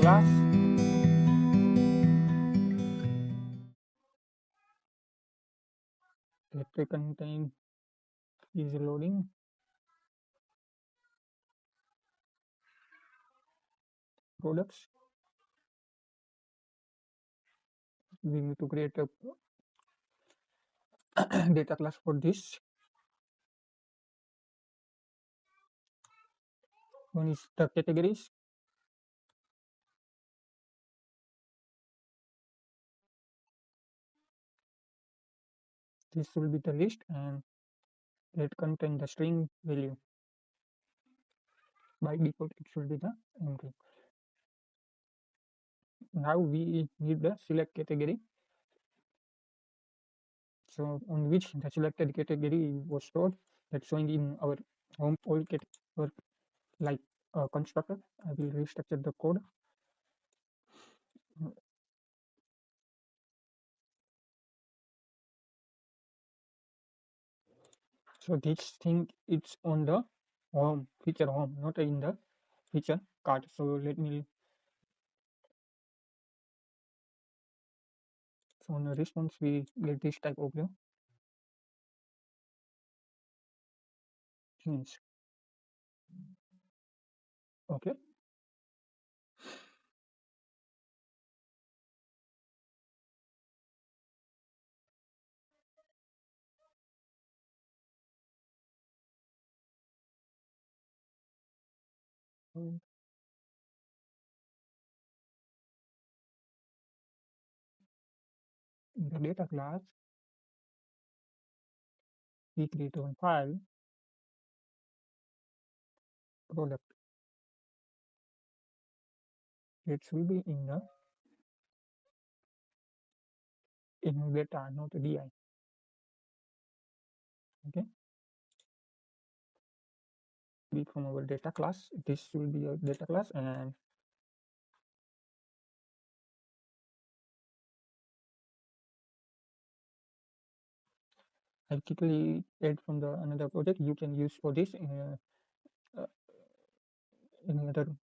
class. Data contain is loading. Products. We need to create a data class for this. One is the categories. This will be the list, and it contain the string value. By default, it should be the empty. Now we need the select category. So on which the selected category was stored, that's showing in our home old category like constructor. I will restructure the code. So this thing it's on the home feature home, not in the feature card. So let me. So on the response we get this type of the things. Okay. In the data class, we create one file product. It should be in the data, not di. Okay. Be from our data class. This will be a data class, and I quickly add from the another project. You can use for this in another.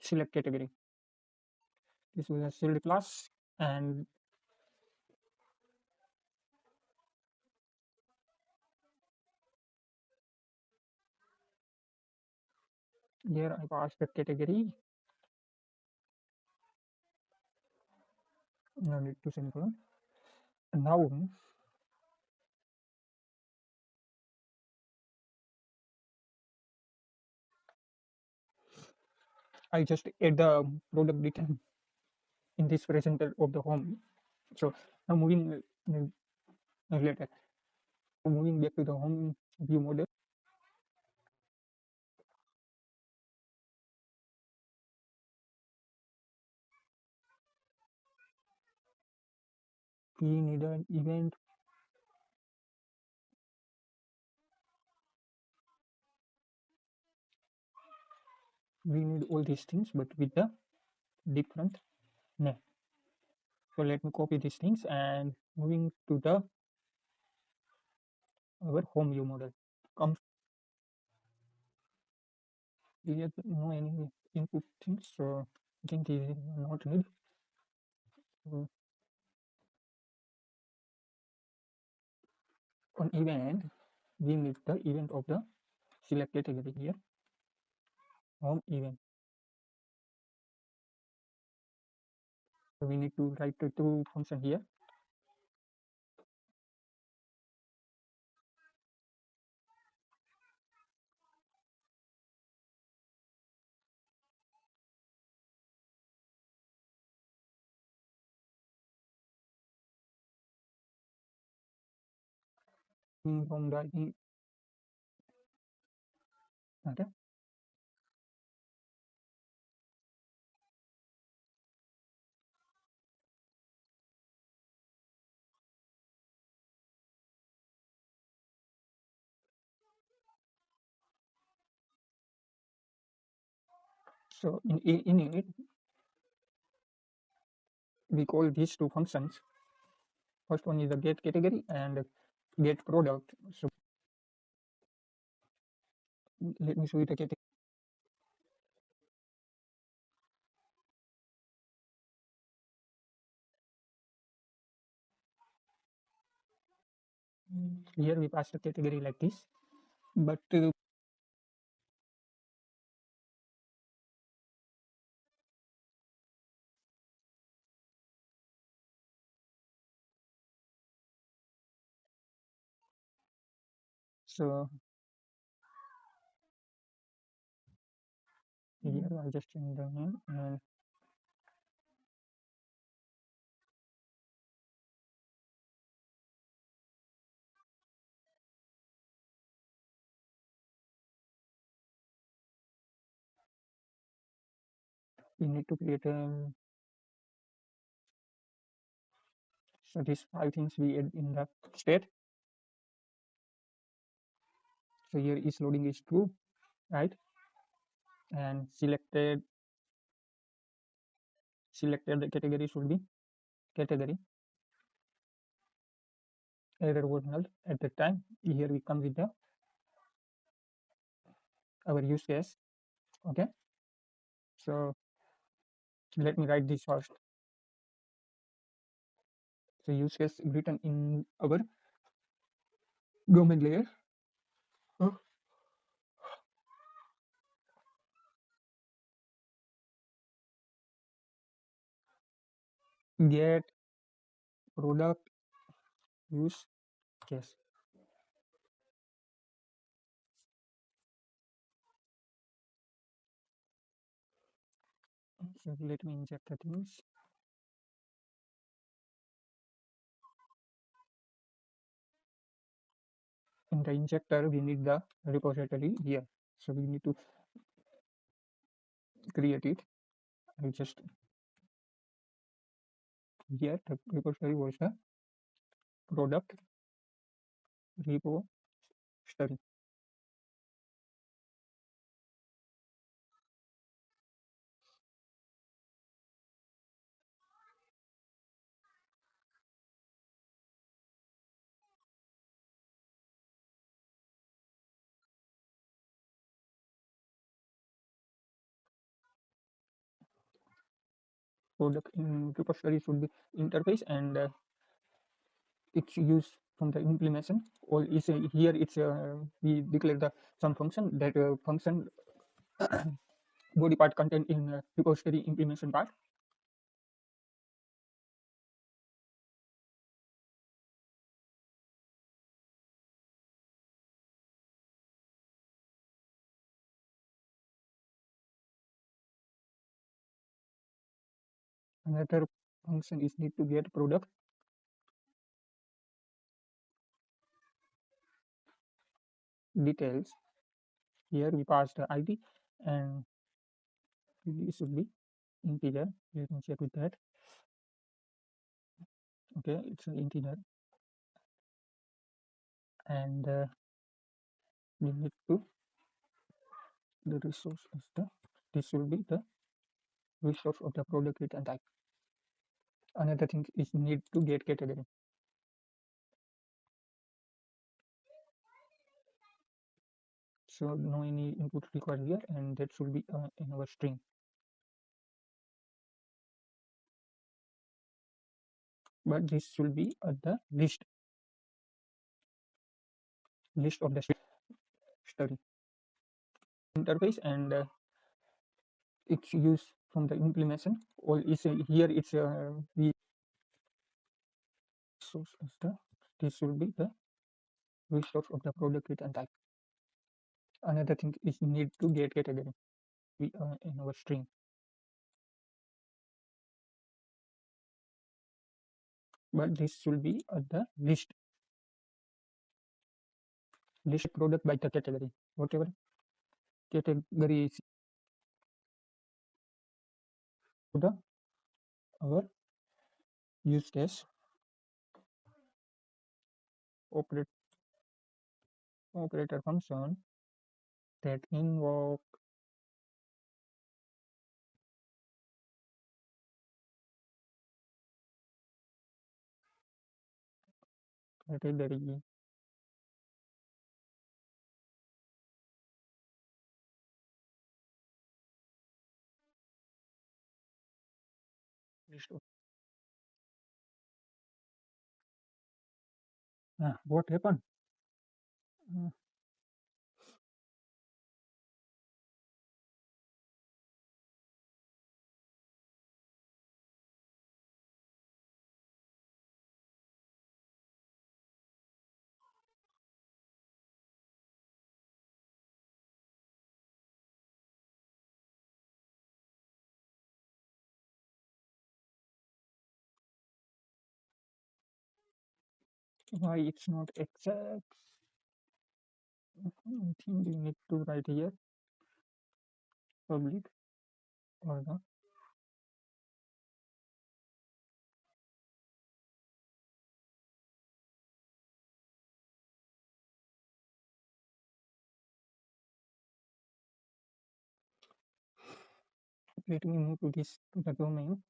Select category. This was a shield class, and here I passed the category. No need to semicolon. And now I just add the product detail in this presenter of the home. So now moving later. Moving back to the home view model. We need an event. We need all these things, but with the different name. So let me copy these things and moving to the our home view model. Come, we have no any input things, so I think this is not need. So on event, we need the event of the select category here. Home event. So we need to write the two function here. from the okay. So in it we call these two functions. First one is the get category and get product. So let me show you the category. Here we pass the category like this, but so here I just change the name and we need to create a so these five things we add in the state. So here is loading is true, right? And selected the category should be category. Error was null at the time. Here we come with the our use case. Okay, so let me write this first. So use case written in our domain layer. Get product use case. So let me inject the things. In the injector, we need the repository here. So we need to create it. I just here the repository was the product repository. Product in repository should be interface and it's used from the implementation. All is here. It's we declare the some function that function body part content in repository implementation part. Another function is need to get product details. Here we pass the ID and it should be integer. Let me check with that. Okay, it's an integer and we need to the resource is the this will be the resource of the product return type. Another thing is need to get category. So no any input required here and that should be in our string. But this should be at the list of the story interface and it's used from the implementation. All is here it's the source of the this will be the resource of the product return type. Another thing is need to get category. We are in our string. But this should be at the list list product by the category. Whatever category is the our use case operate, operator function that invoke category list. What happened? Uh, why it's not exact? I think we need to write here public or the let me move to this to the domain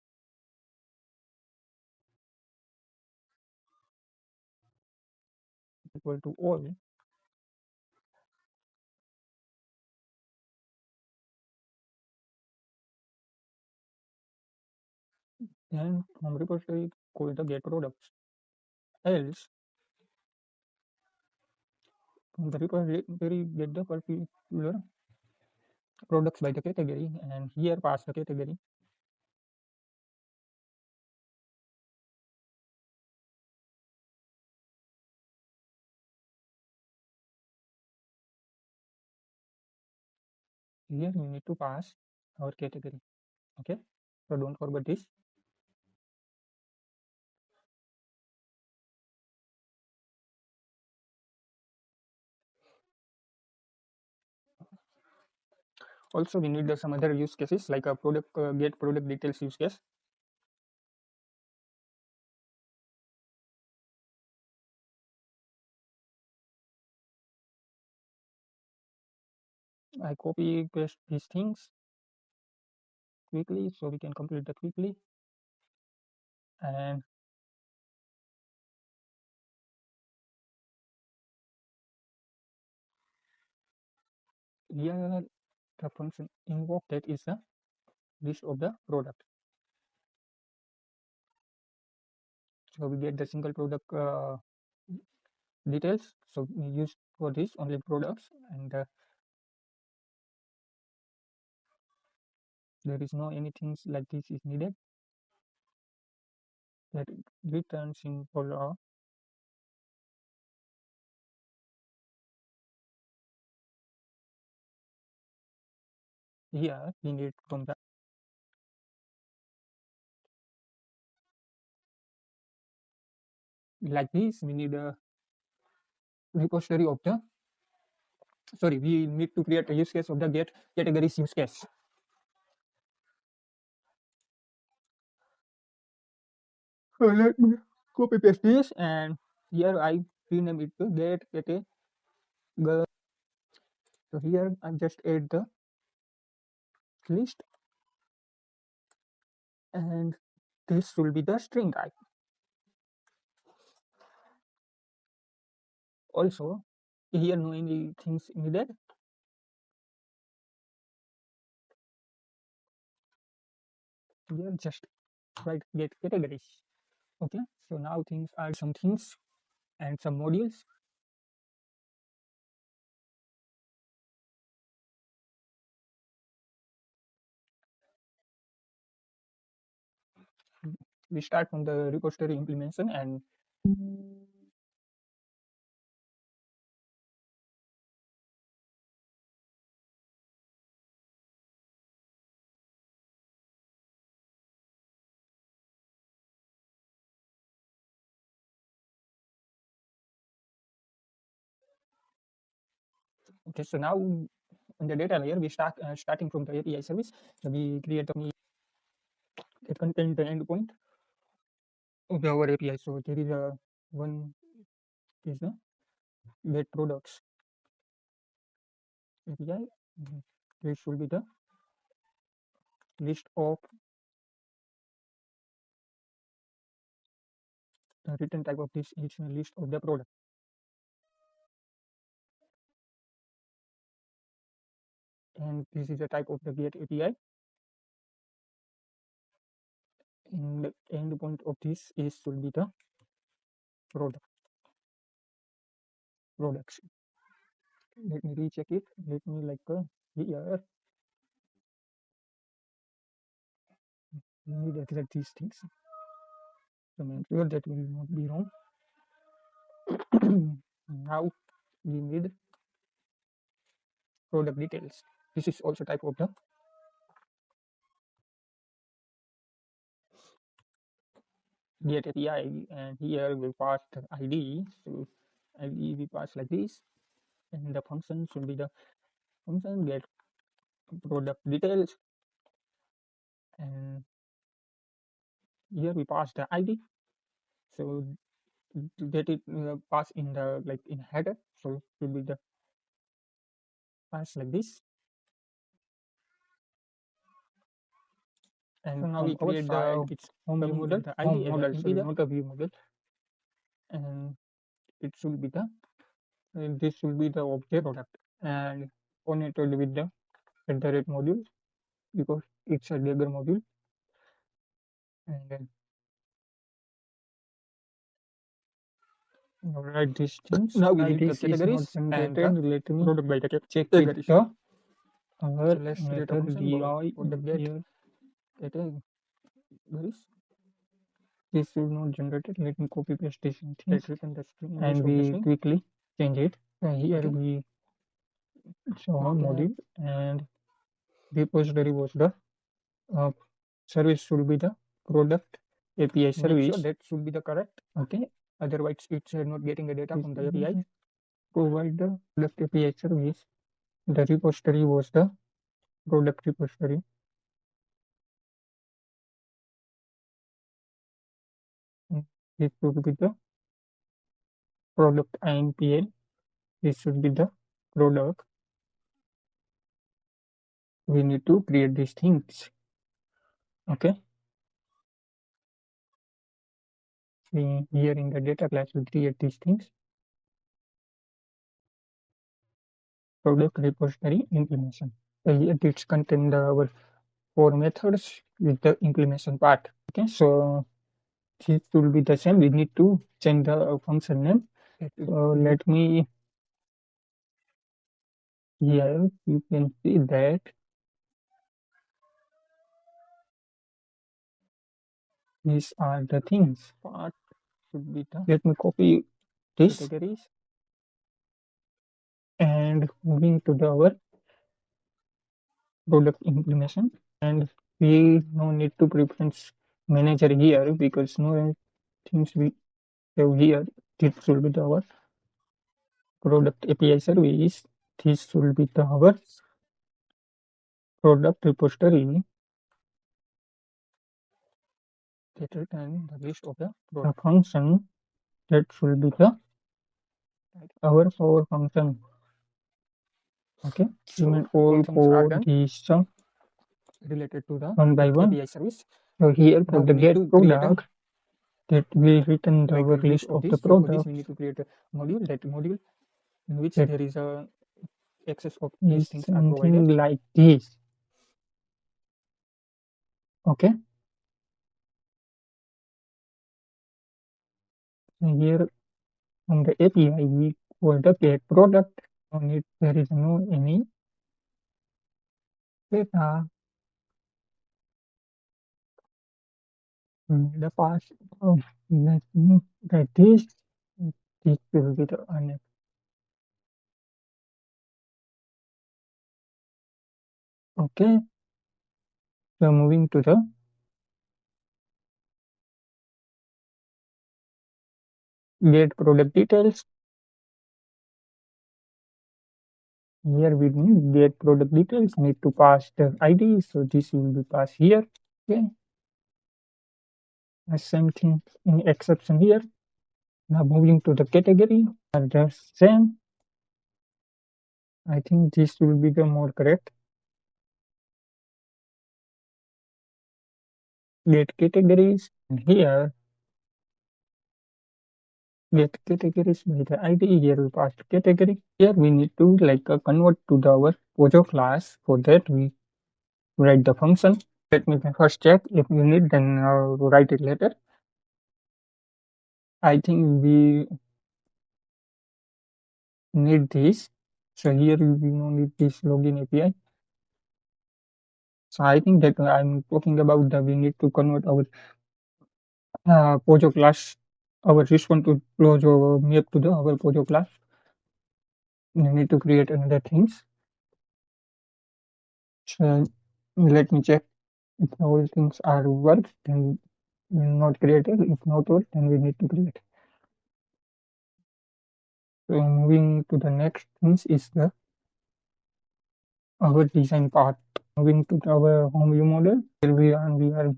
equal to all, and from repository call the get products. Else from the repository get the particular products by the category, and here pass the category. Here we need to pass our category. Okay, so don't forget this. Also we need some other use cases like a product get product details use case. I copy paste these things quickly so we can complete that quickly. And here the function invoke that is a list of the product. So we get the single product details. So we use for this only products, and there is no anything like this is needed. That returns simple here we need from the like this we need a repository of the sorry we need to create a use case of the get categories use case. So let me copy paste this, and here I rename it to get category. So here I just add the list, and this will be the string type. Also here no any things needed. Here just write get categories. Okay, so now things are some things and some modules. We start from the repository implementation, and Okay, so now on the data layer, we starting from the API service. So we create the content endpoint of our API. So there is a one is the get products API. This will be the list of the return type of this is a list of the product. And this is the type of the get API. And the endpoint of this is will be the products. Let me recheck it. Let me like here. We need exact these things. So make sure that will not be wrong. Now we need product details. This is also type of the get API, and here we pass the ID. So ID we pass like this, and the function should be the function get product details, and here we pass the ID. So to get it pass in the like in header, so it will be the pass like this. And so now we create the its home view model, the ID model, sorry, not a view model, and it should be the this will be the object product and connected with the @ module because it's a Dagger module. And then write these things. Now we need the categories and let me product by check with the our method vi for the get categories. This is not generated. Let me copy paste this things and we quickly change it. Here we show module and repository was the service should be the product API service. Sure that should be the correct. Okay. Otherwise, it's not getting the data from the API. Provide the product API service. The repository was the product repository. This should be the product INPL. This should be the product. We need to create these things. Okay. Here in the data class, we create these things. Product repository implementation. Here it's contain our 4 methods with the implementation part. Okay, so this will be the same. We need to change the function name. So let me here you can see that these are the things. Part should be the let me copy this categories and moving to the our product implementation, and we no need to preference manager here because no things we have here. This will be the our product API service. This will be the our product repository. That return the list of the function that should be the our power function. Okay, so all for this related to the one by one API service. So here for the get product that will return the our list of the product. We need to create a module. That module in which there is a access of these things are provided like this. Okay. And here on the API we call the get product. On it there is no any data. The past of let me write this will be the annex. Okay. So moving to the get product details. Here we need get product details, need to pass the ID, so this will be passed here. Okay. The same thing in exception here. Now moving to the category, are the same. I think this will be the more correct. Get categories, and here get categories by the ID. Here we pass the category. Here we need to convert to our Pojo class. For that we write the function. Let me first check. If we need, then write it later. I think we need this. So here we don't need this login API. So I think that I'm talking about the we need to convert our Pojo class, our response to Pojo map to the our Pojo class. We need to create another things. So let me check if all things are work. Then not created. If not work, then we need to create. So moving to the next things is the our design part. Moving to our home view model. Here we are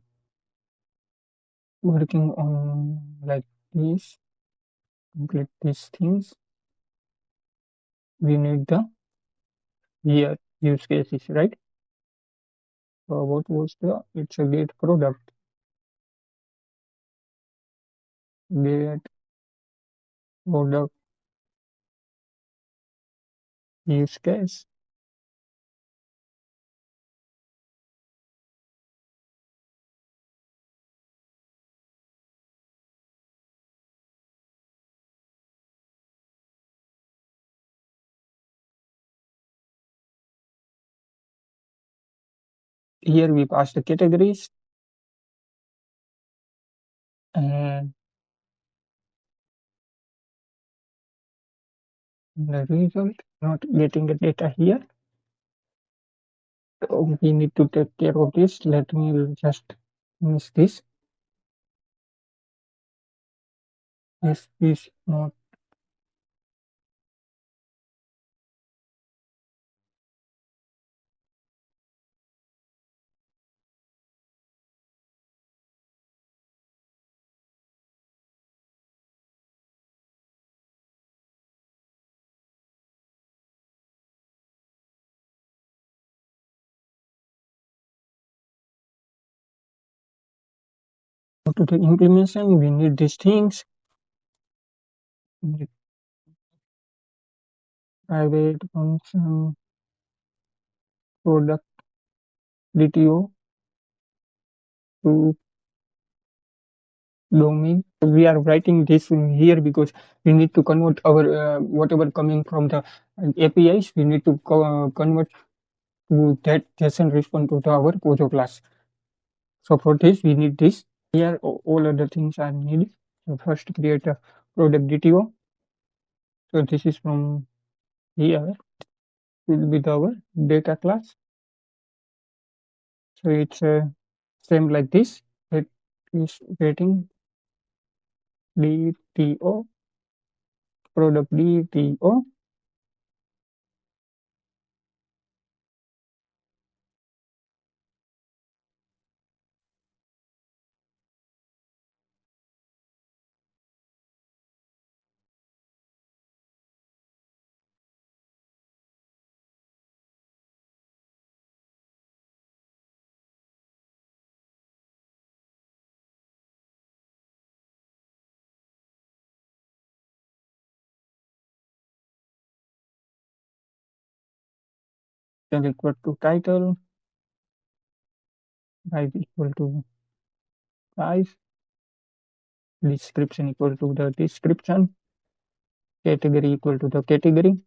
working on like this. Complete these things. We need the here use cases, right? So what was the? It's a get product. Get product use case. Here we pass the categories and the result not getting the data here. So we need to take care of this. Let me just miss this. This is not to the implementation. We need these things. We need private function product DTO to domain. We are writing this in here because we need to convert our whatever coming from the APIs. We need to convert to that JSON response to our Pojo class. So for this we need this. Here all other things are needed. So first create a product DTO. So this is from here will be our data class. So it's same like this. It is getting DTO product DTO. Then equal to title, price equal to price, description equal to the description, category equal to the category,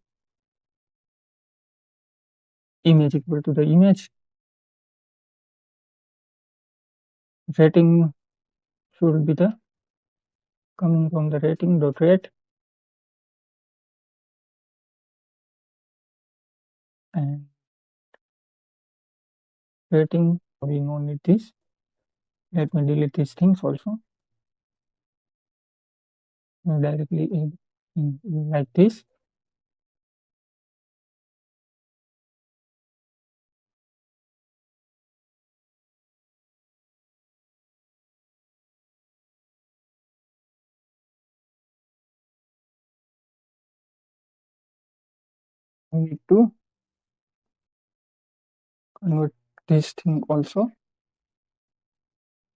image equal to the image, rating should be the coming from the rating dot rate, and rating we no need this. Let me delete these things also. Directly in like this. we need to convert this thing also.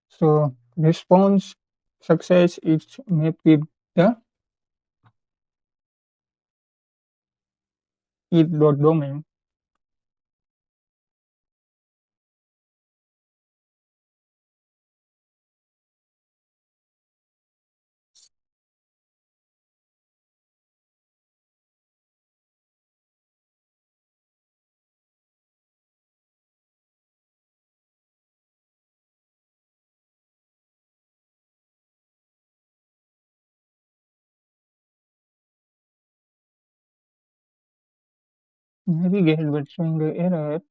So response success is mapped with the it.domain. Navigate but showing the error.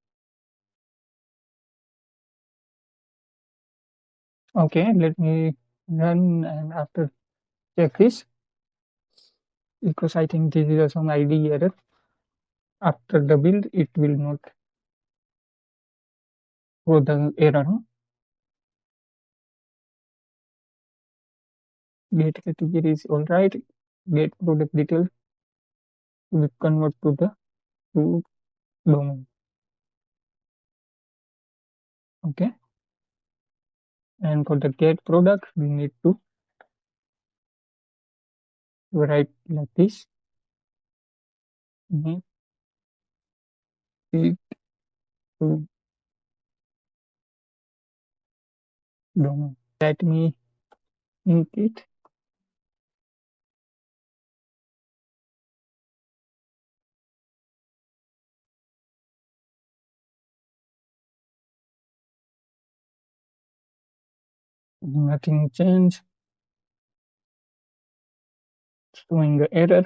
Okay, let me run and after check this because I think this is some ID error. After the build, it will not show the error. Huh? Get category is all right. Get product detail will convert to the to domain. Okay, and for the get product, we need to write like this. Make it to domain. Let me ink it. Nothing change. Showing the error.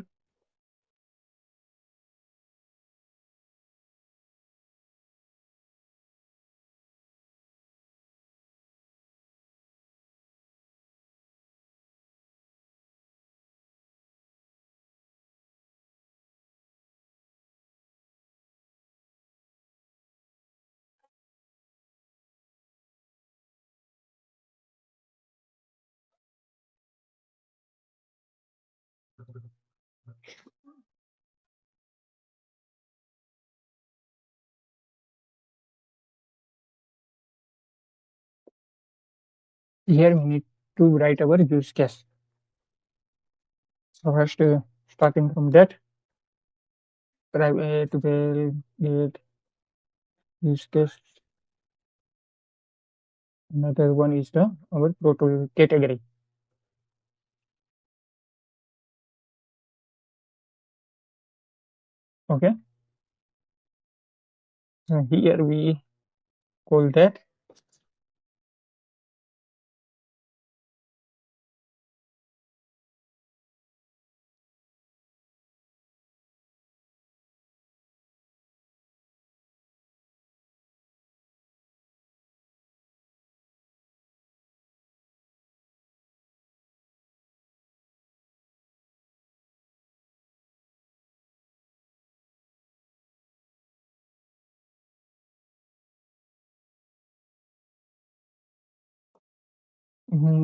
Here we need to write our use case. So first, starting from that, private well get use case. Another one is the our proto category. Okay. So here we call that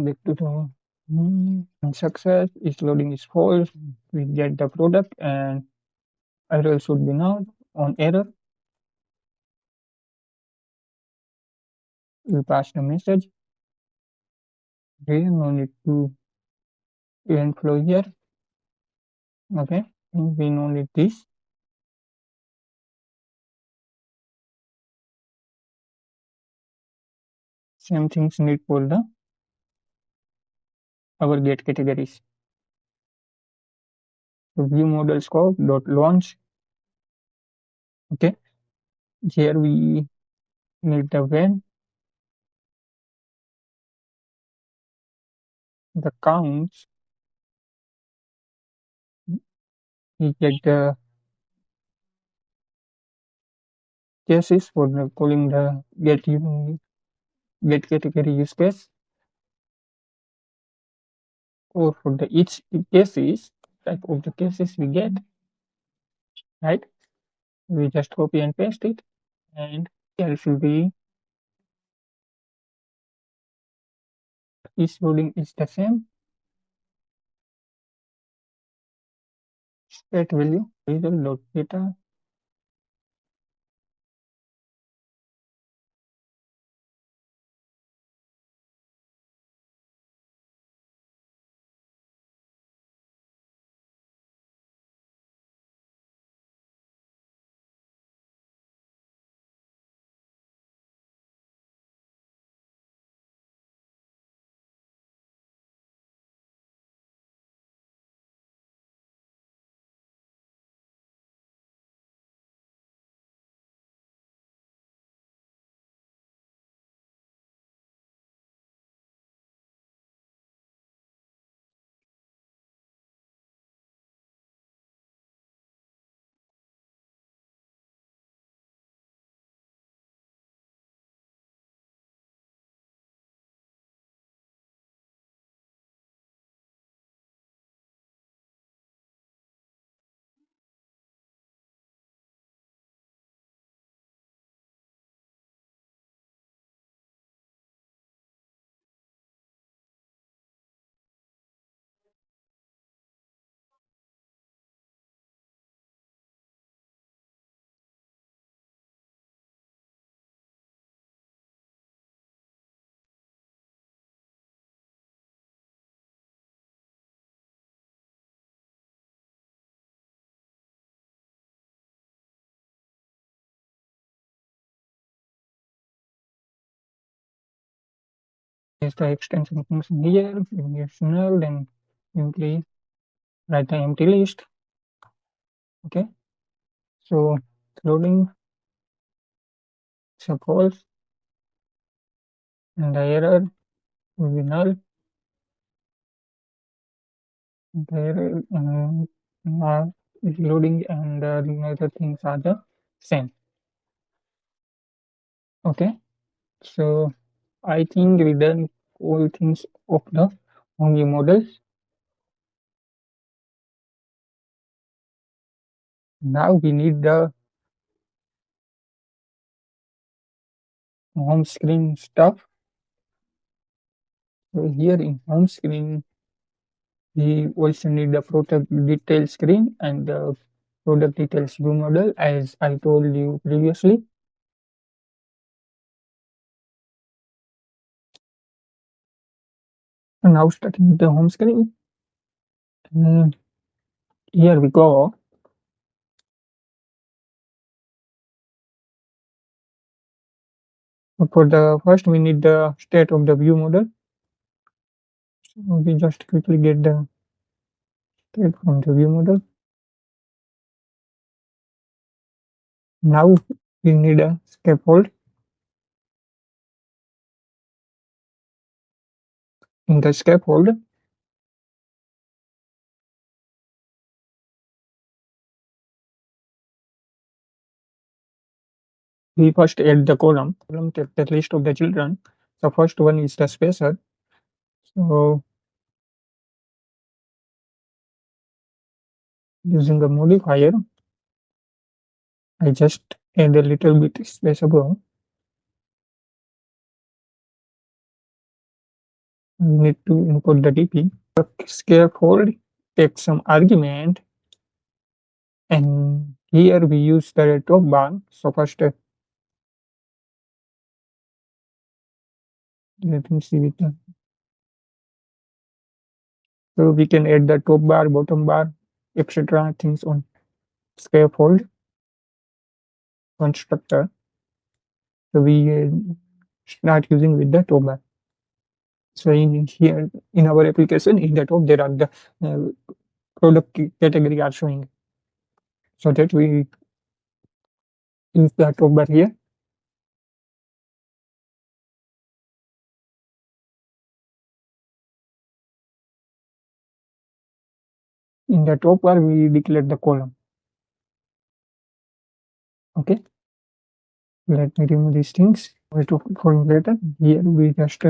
back to the success is loading is false. We get the product and error should be now on error. We pass the message. Okay, no need to event flow here. Okay, we no need this. Same things need for the our get categories. So ViewModel scope dot launch. Okay, here we need the when, the counts. We get the cases for the calling the get category use case, or for the each cases type of the cases we get, right? We just copy and paste it, and here should be each loading is the same. State value result dot data is the extension function here. When it's null, then simply write the empty list. Okay, so loading suppose and the error will be null. The error is loading and the other things are the same. Okay, so I think we done all things of the only models. Now we need the home screen stuff. So here in home screen, we also need the product detail screen and the product details view model, as I told you previously. And now starting the home screen, here we go. For the first, we need the state of the view model. So we just quickly get the state from the view model. Now we need a scaffold. In the scaffold, we first add the column. Column takes the list of the children. The first one is the spacer. So using the modifier, I just add a little bit space above. We need to import the DP. The scaffold takes some argument, and here we use the top bar. So first, let me see with the. So we can add the top bar, bottom bar, etc. things on scaffold constructor. So we start using with the top bar. So in here in our application, in the top there are the product category are showing. So that we use the top bar here. In the top bar, we declare the column. Okay. Let me remove these things. Wait for later. Here we just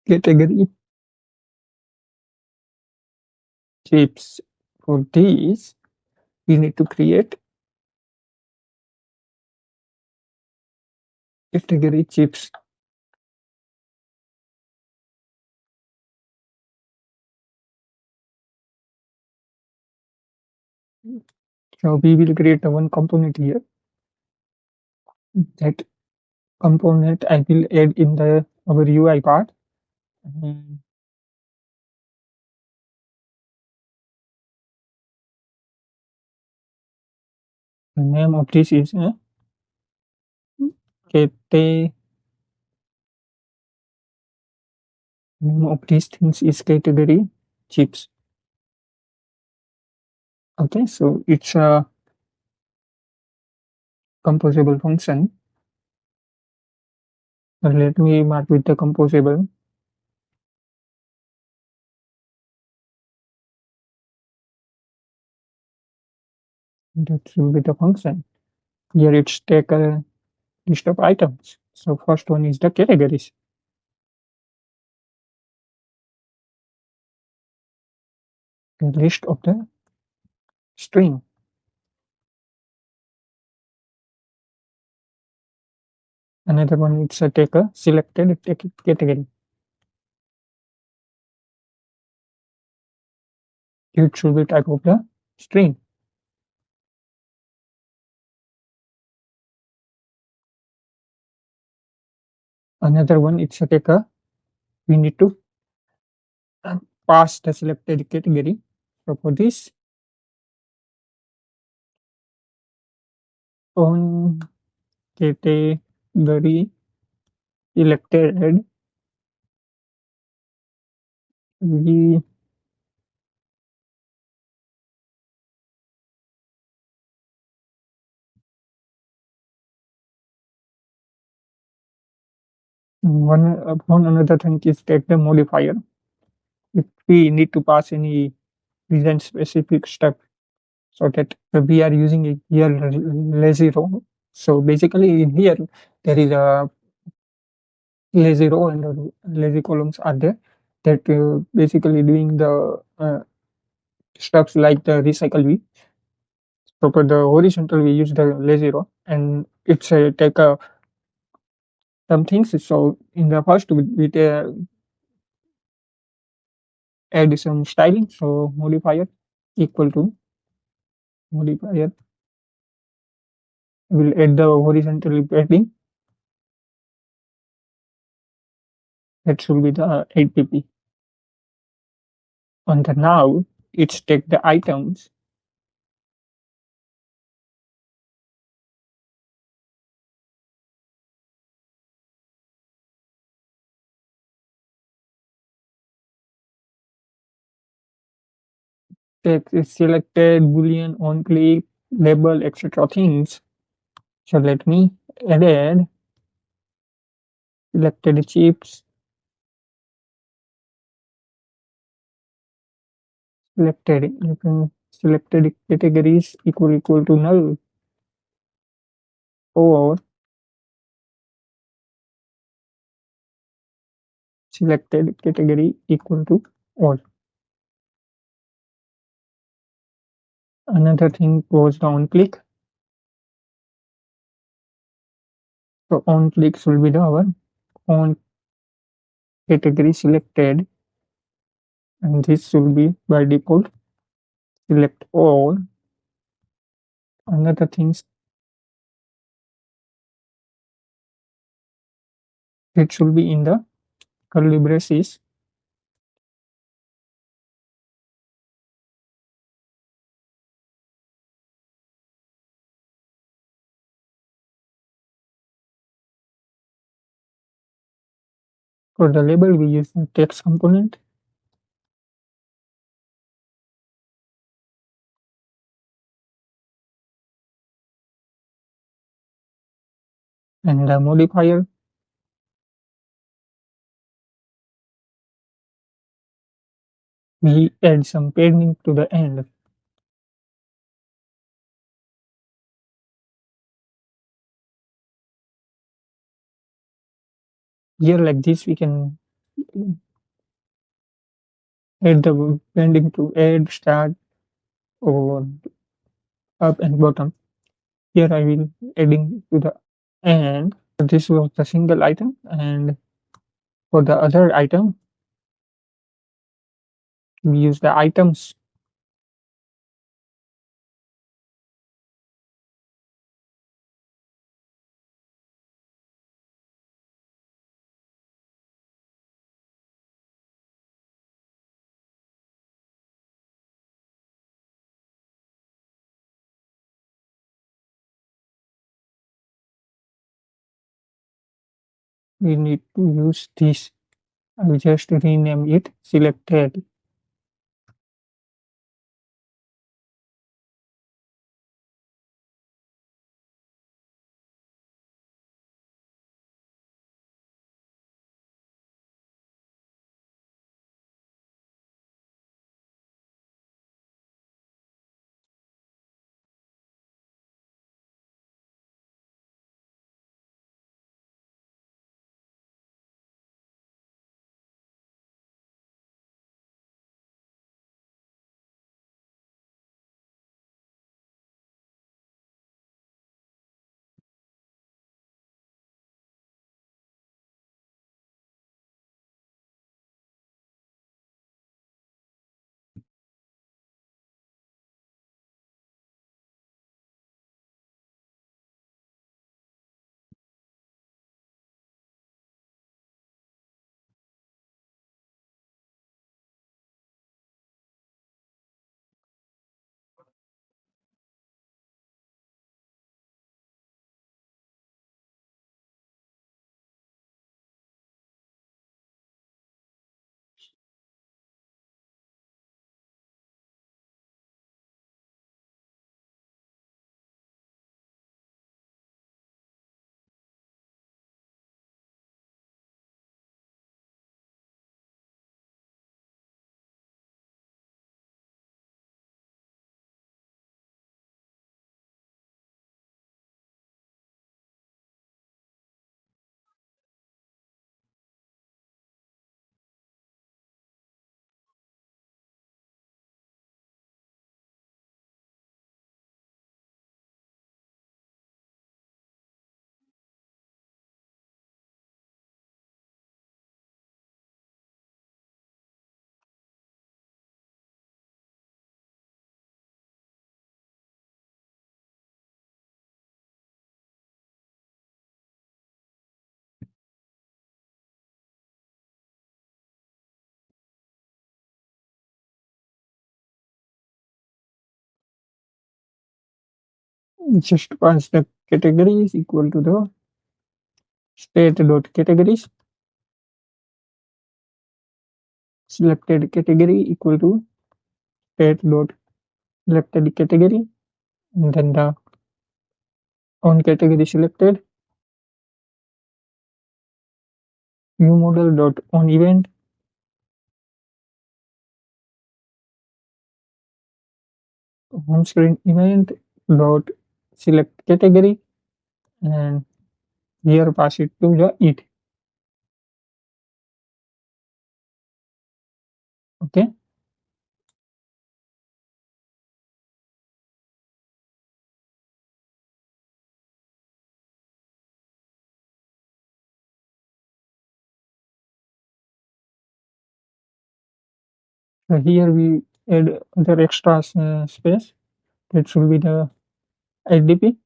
category chips. For these, we need to create category chips. So we will create one component here. That component I will add in the our UI part. The name of this is category. Name of these things is category chips. Okay, so it's a composable function. Let me mark with the composable. That will be the function. Here it's take a list of items. So first one is the categories. The list of the string. Another one is take a selected category. It should be type of the string. Another one it's a take a, we need to pass the selected category. So for this, on category selected, we one another thing is take the modifier. If we need to pass any region specific step, so that we are using a here LazyRow. So basically in here there is a LazyRow and the lazy columns are there that basically doing the steps like the recycle V. So for the horizontal we use the LazyRow and it's take some things. So in the first we add some styling. So modifier equal to modifier will add the horizontal padding. That should be the 8 pp. On the now, it's take the items, take selected boolean on click label etc things. So let me add selected chips, selected you can selected categories equal to null or selected category equal to all. Another thing was the on click. So on click should be the our on category selected, and this should be by default select all. Another things, it should be in the curly braces. For the label we use the text component, and the modifier we add some padding to the end. Here like this we can add the padding to add, start, or up and bottom. Here I will adding to the end. This was the single item, and for the other item we use the items. We need to use this. I will just rename it selected. Just pass the category is equal to the state dot categories. Selected category equal to state dot selected category, and then the on category selected ViewModel dot on event home screen event dot select category, and here pass it to the it. Okay. So here we add other extra space. That should be the IDP.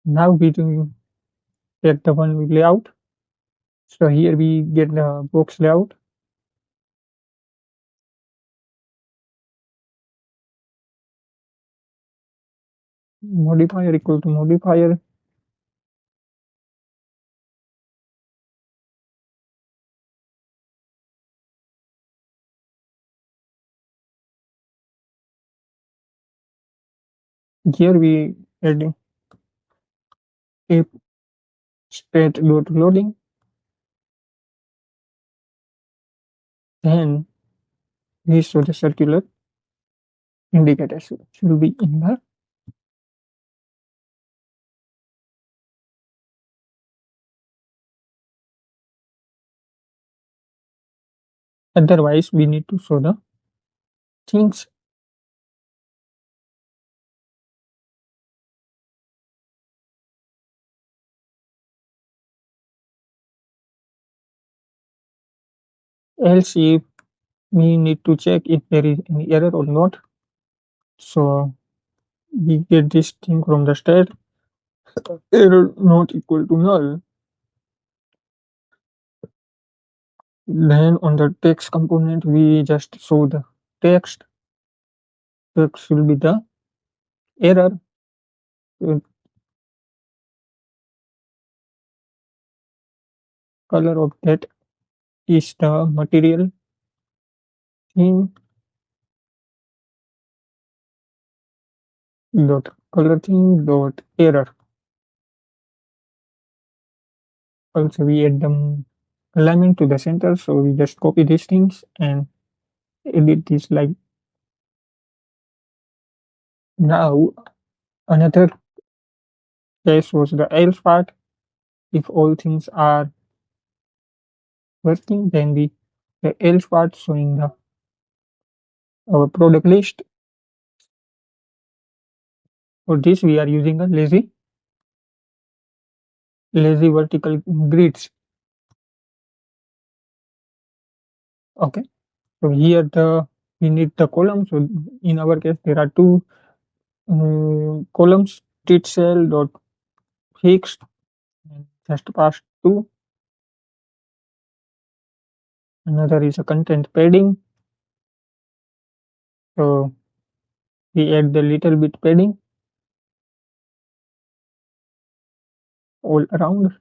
Now we do get the one with layout. So here we get the box layout. Modifier equal to modifier. Here we add a state dot loading. Then we show the circular indicators should be in the otherwise we need to show the things. Else if we need to check if there is any error or not. So we get this thing from the state error not equal to null. Then on the text component we just show the text. Text will be the error. uh, Color of that is the material theme dot color theme dot error. Also we add the alignment to the center, so we just copy these things and edit this like now. Another case was the else part. If all things are working, then the else part showing the our product list. For this we are using a lazy vertical grids. Okay, so here we need the column. So in our case there are two columns, tit cell dot fixed, and just pass two. Another is a content padding, so we add the little bit padding all around.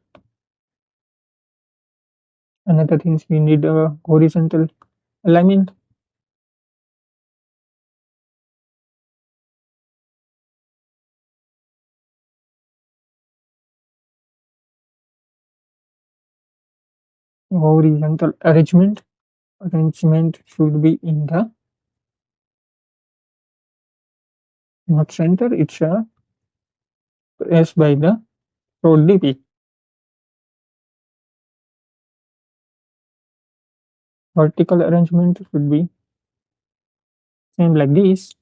Another things we need a horizontal alignment. Horizontal arrangement should be in the not center, it's pressed by the road DP. Vertical arrangement should be same like this.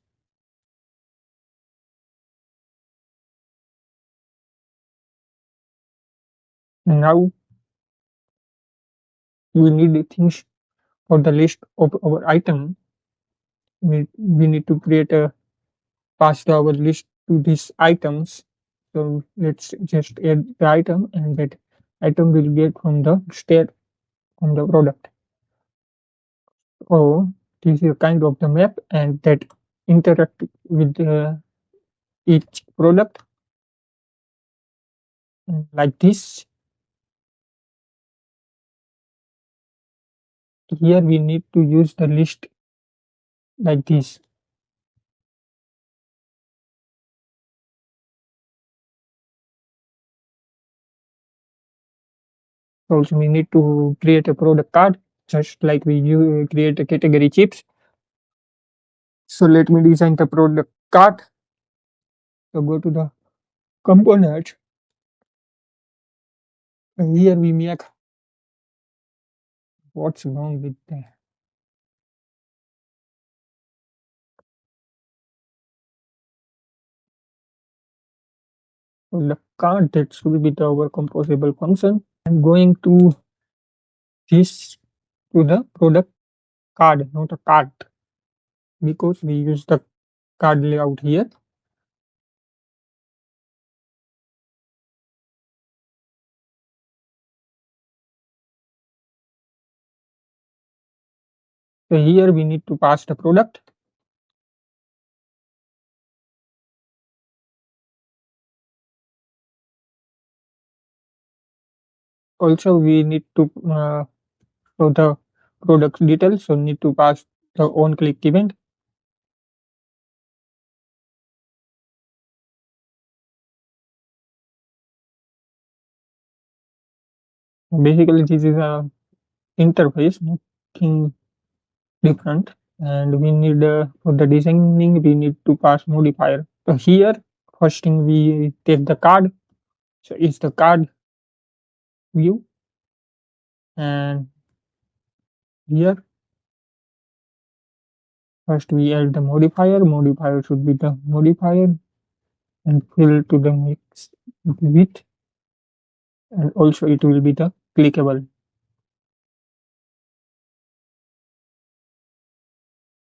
And now we need the things for the list of our item. We need to create a pass our list to these items. So let's just add the item, and that item will get from the state from the product. Oh, this is kind of the map, and that interact with each product like this. Here we need to use the list like this. Also, we need to create a product card just like we create a category chips. So let me design the product card. So go to the component. And here we make what's wrong with the card. That should be our composable function. I'm going to this to the product card, not a cart, because we use the card layout here. So here we need to pass the product. Also, we need to show the product details. So need to pass the on-click event. Basically, this is a interface, nothing different. And we need for the designing, we need to pass modifier. So here, first thing we take the card. So it's the card view, and here first we add the modifier. Modifier should be the modifier and fill to the mix width, and also it will be the clickable.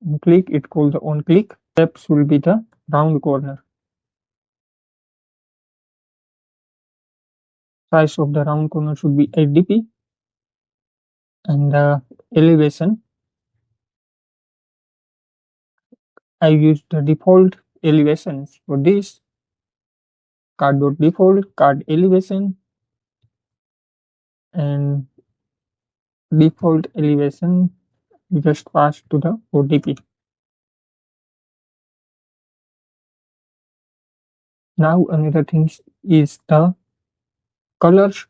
And click it called the on click. Steps will be the round corner. Size of the round corner should be 8 dp, and the elevation I use the default elevations for this. Card dot default card elevation, and default elevation just pass to the OTP. Now another thing is the colors.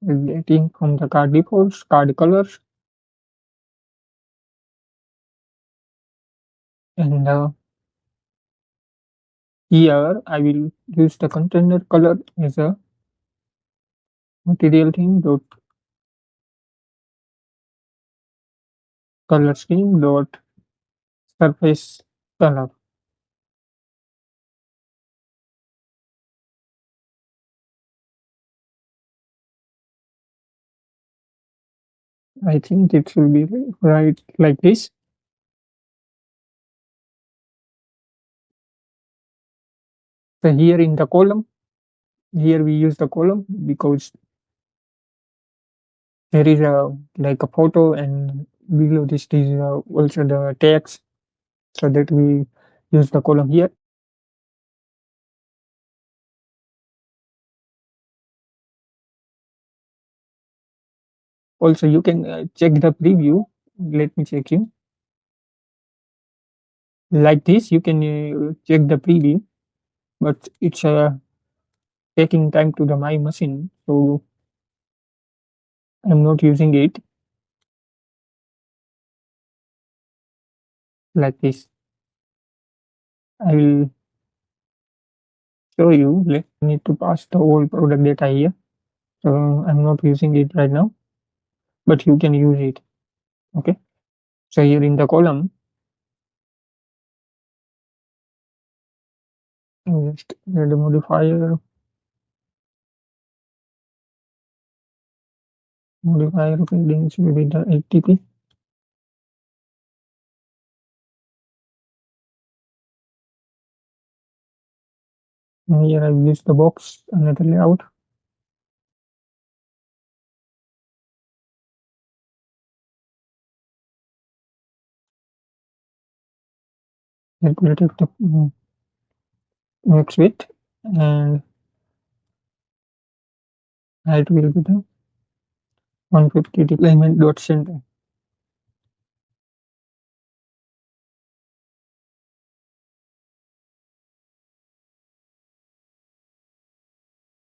Getting from the card defaults, card colors, and here I will use the container color as a material thing dot color scheme dot surface color. I think it will be right like this. So here in the column, here we use the column because there is a like a photo, and below this is also the text, so that we use the column here. Also, you can check the preview. Let me check you. Like this, you can check the preview, but it's taking time to the my machine, so I'm not using it like this. I will show you. Let me need to pass the whole product data here, so I'm not using it right now, but you can use it. Okay. So here in the column, just add a modifier. Modifier paddings will be the ATP. And here I've used the box, another layout. It will take the max width, and height will be the 150 deployment dot center.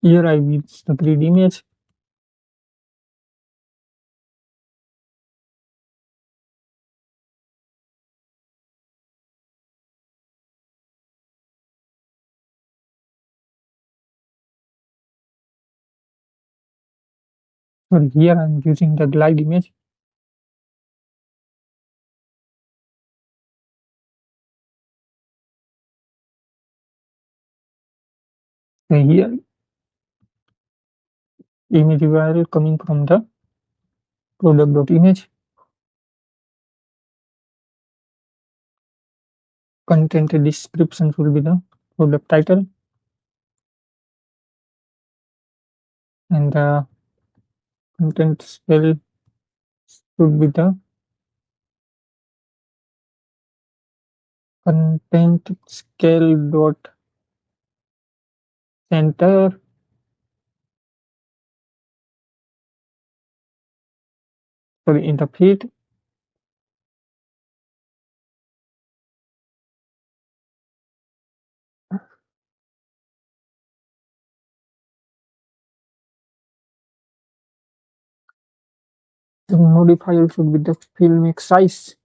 Here I use the grid image. So here I'm using the glide image. So here image URL coming from the product.image. Content description will be the product title, and the content scale should be the content scale dot center. Sorry, in the feed. The modifier should be the fill mix size.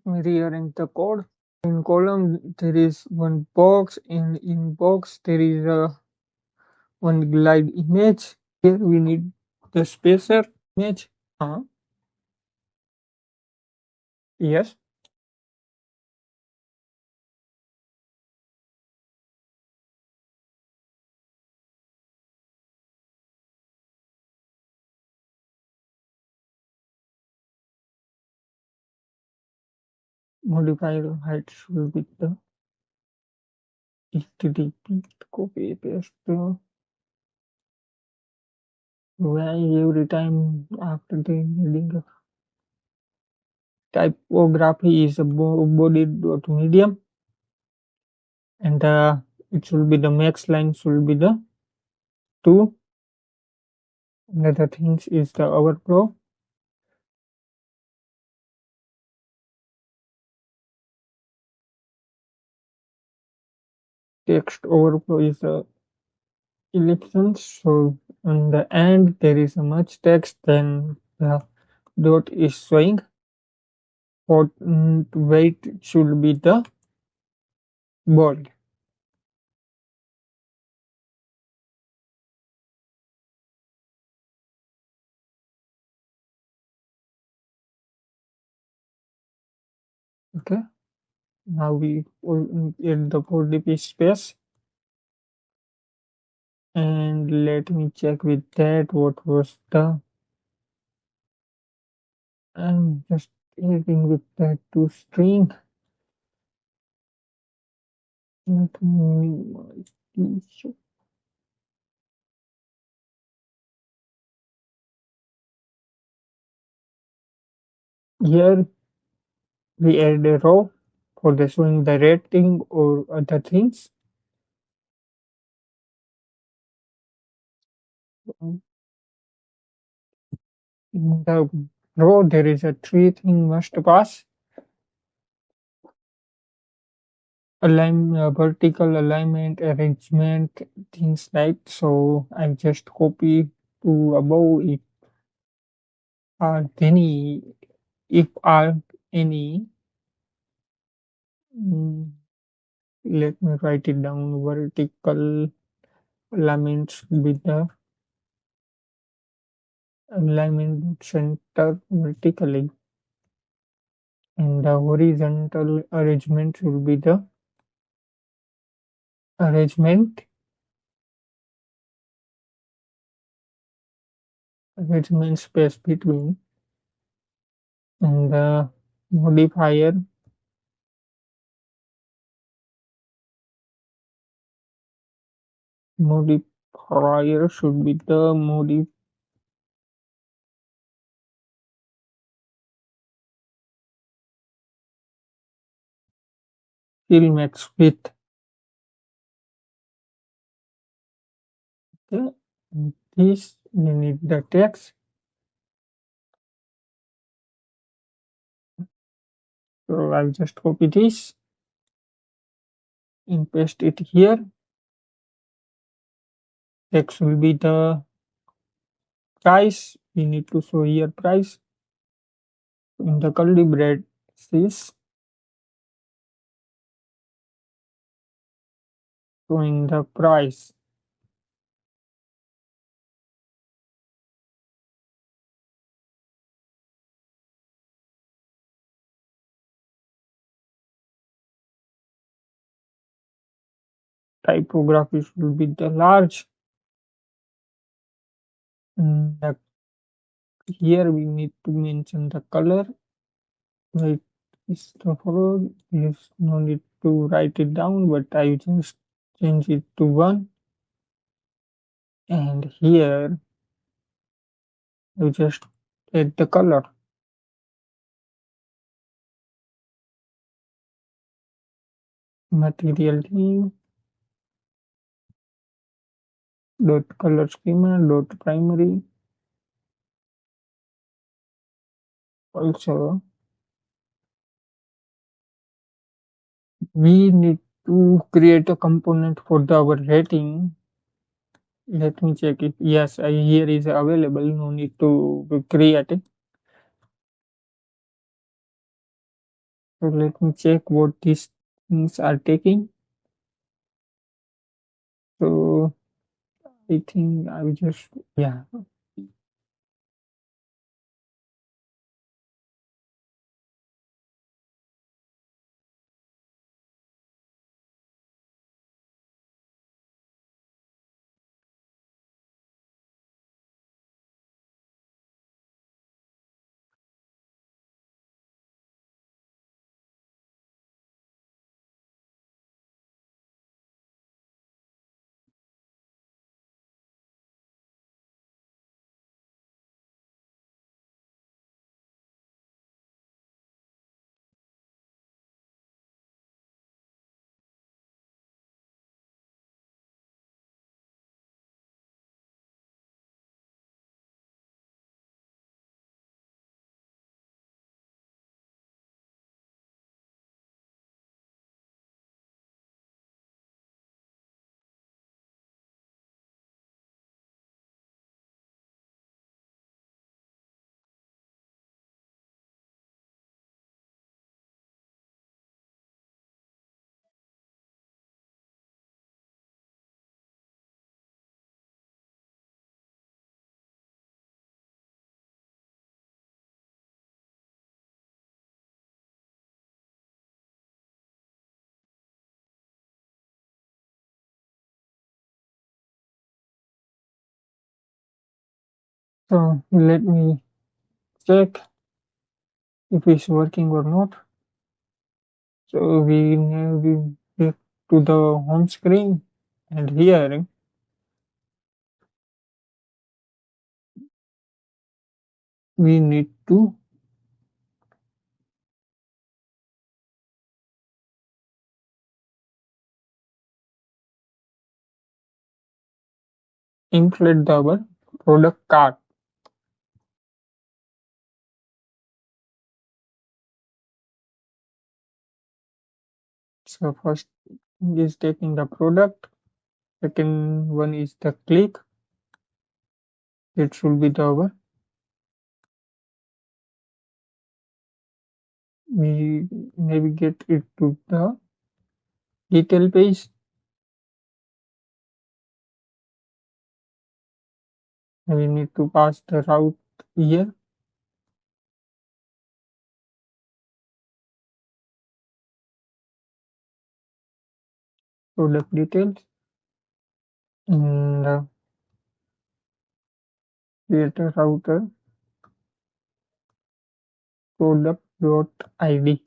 We rearrange the code. In column there is one box. In box there is a one glide image. Here we need the spacer image. Yes. Modifier height should be the HTTP copy paste. Why every time after the heading typography is a body dot medium, and it should be the max line should be the 2. Another things is the overflow. Text overflow is the ellipses. So on the end there is a much text, then the dot is showing. Font weight should be the bold. Okay. Now we add the 4dp space, and let me check with that what was the. I'm just adding with that to string. Let me minimize the here we add a row for the showing the rating or other things. In the row there is a 3 thing must pass. Vertical alignment, arrangement, things like. So I just copy to above if are any, if are any. Let me write it down. Vertical alignment with the alignment center vertically, and the horizontal arrangement will be the arrangement space between, and the modifier should be the fill max width. Okay, and this we need the text, so I'll just copy this and paste it here. Text will be the price. We need to show here price in the curly braces, showing the price. Typography should be the large. And here we need to mention the color. Right, is the follow. There's no need to write it down, but I just change it to 1. And here I just add the color. Material theme dot color schema dot primary. Also, we need to create a component for our rating. Let me check if yes, here is available. No need to create it. So let me check what these things are taking. So I think I will just, yeah. So let me check if it's working or not. So we navigate to the home screen, and here we need to include our product card. So first is taking the product, second one is the click. It should be the we navigate it to the detail page. We need to pass the route here. product details, and create a router product.id.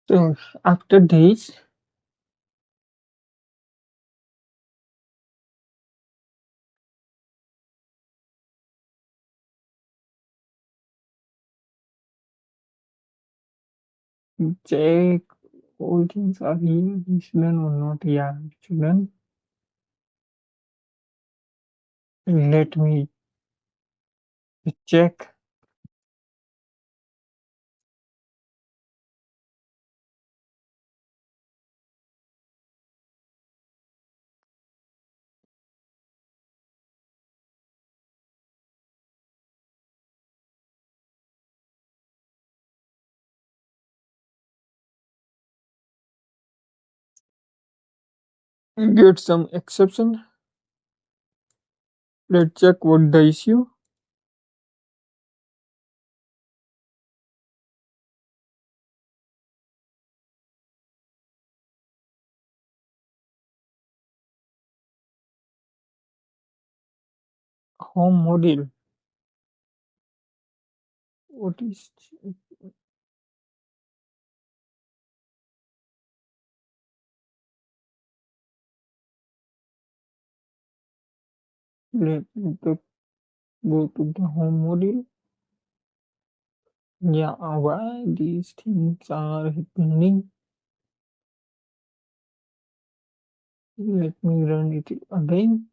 So after this, check all things are here. We shouldn't or not. Yeah, shouldn't. Let me check. Get some exception. Let's check what the issue. Home module. What is? Let me go to the home module. Yeah, why these things are happening? Let me run it again.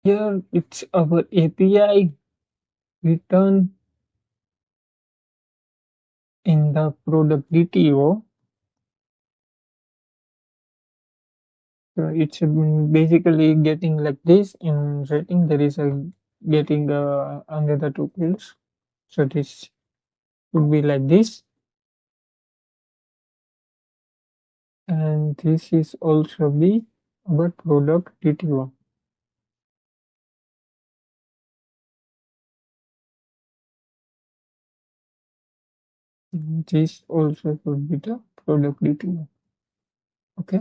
Here it's our API written in the product DTO. So it's basically getting like this. In setting there is a getting another two fields. So this would be like this, and this is also be our product DTO. This also should be the product detail. Okay.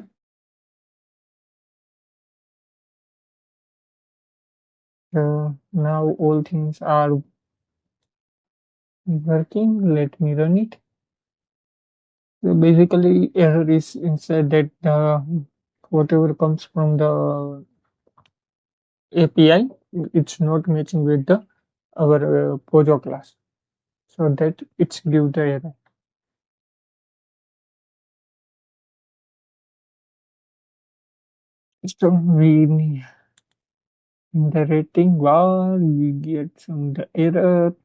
Now all things are working. Let me run it. So basically, error is inside that whatever comes from the API, it's not matching with the our Pojo class. So that it's give the error. So we in the rating bar we get some the error.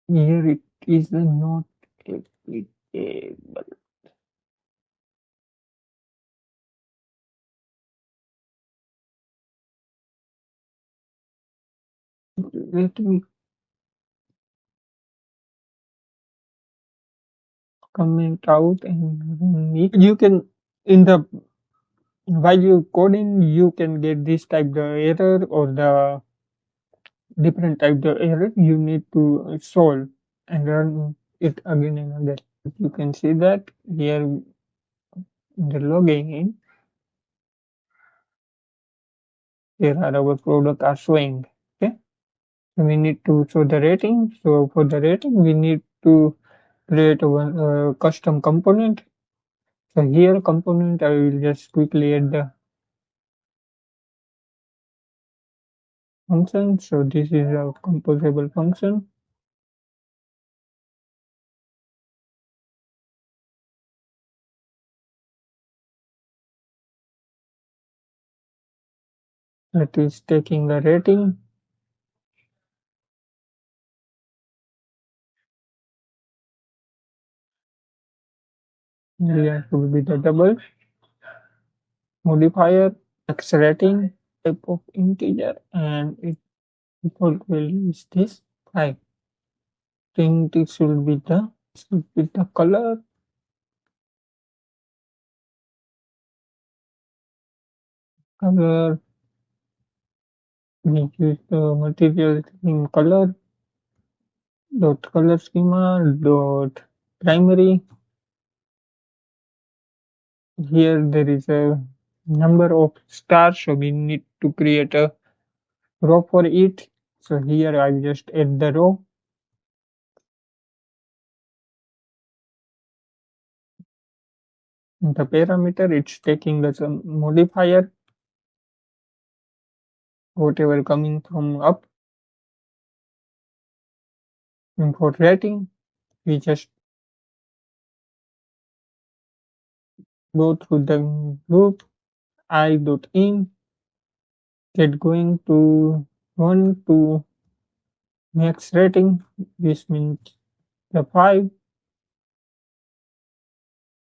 Here it is not applicable. Let me comment out and run it. You can in the while you coding you can get this type the error or the different type the error you need to solve and run it again and again. You can see that here in the logging in, here are our product are showing. Okay, so we need to show the rating. So for the rating, we need to create a custom component. So here component, I will just quickly add the function. So this is a composable function. That is taking the rating. Here will be the double modifier, X rating, type of integer, and it default value is this 5. Think it should be the color. We use the material in color dot color schema dot primary. Here there is a number of stars, so we need to create a row for it. So here I just add the row. The parameter it's taking the some modifier, whatever coming from up. And for rating, we just go through the loop I dot in, get going to 1 to max rating. This means the 5,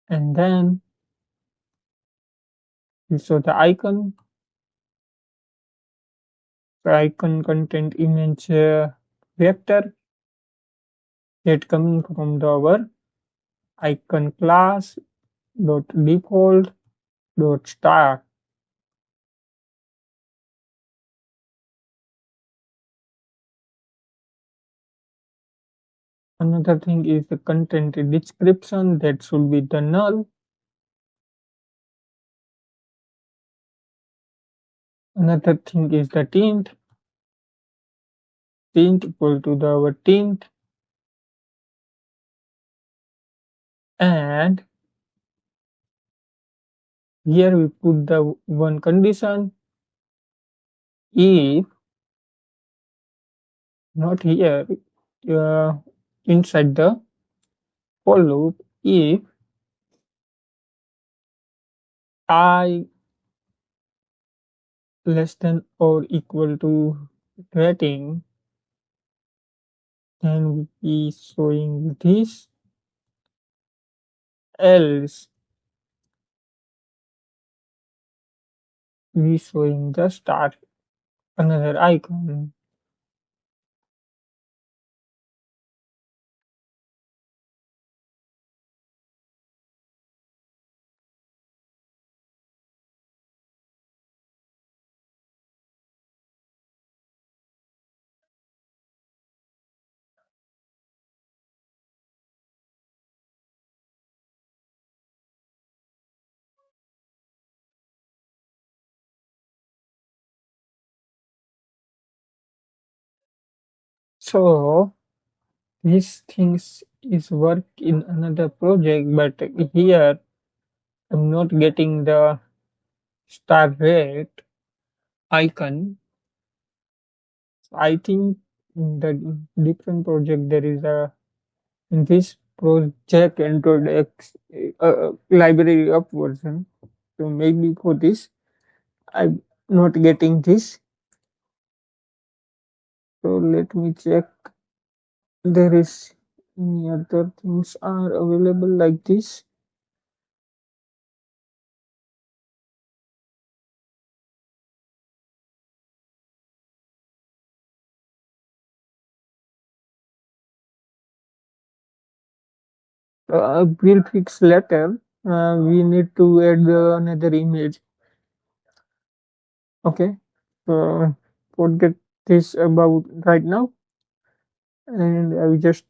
and then we show the icon. The icon content image vector that coming from the our icon class dot default dot star. Another thing is the content description that should be the null. Another thing is the tint equal to the our tint, and here we put the one condition if not here inside the for loop if I less than or equal to rating, then we showing this, else we showing the star, another icon. So these things is work in another project, but here I'm not getting the star rate icon. I think in the different project there is a in this project introducts library up version. So maybe for this I'm not getting this. So let me check. There is any other things are available like this. We'll fix later. We need to add another image. Okay. Forget this about right now, and I will just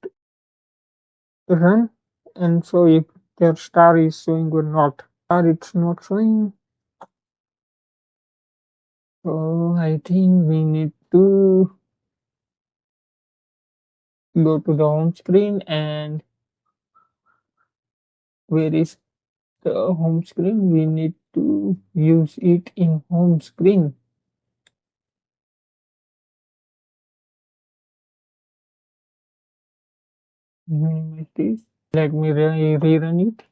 run and show if their star is showing or not. Or it's not showing. So I think we need to go to the home screen, and where is the home screen? We need to use it in home screen. Like this. Let me rerun it.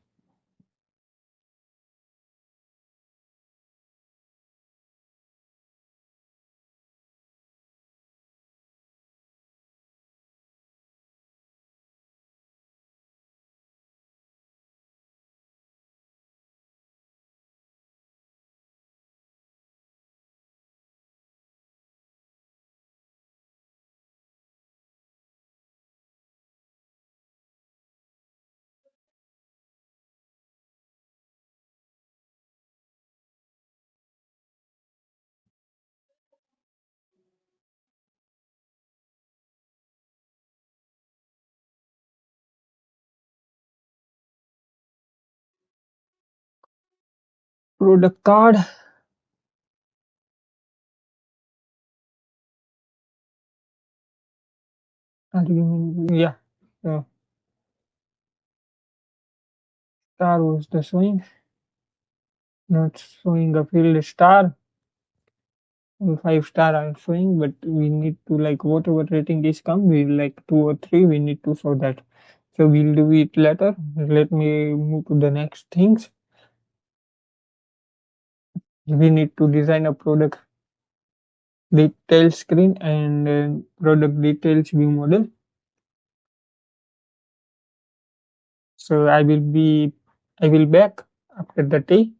Product card. Argument. Yeah. So star was the showing. Not showing a field star. 5 star I'm showing, but we need to like whatever rating is come, we like 2 or 3, we need to show that. So we'll do it later. Let me move to the next things. We need to design a product detail screen and product details view model. So I will back after the day.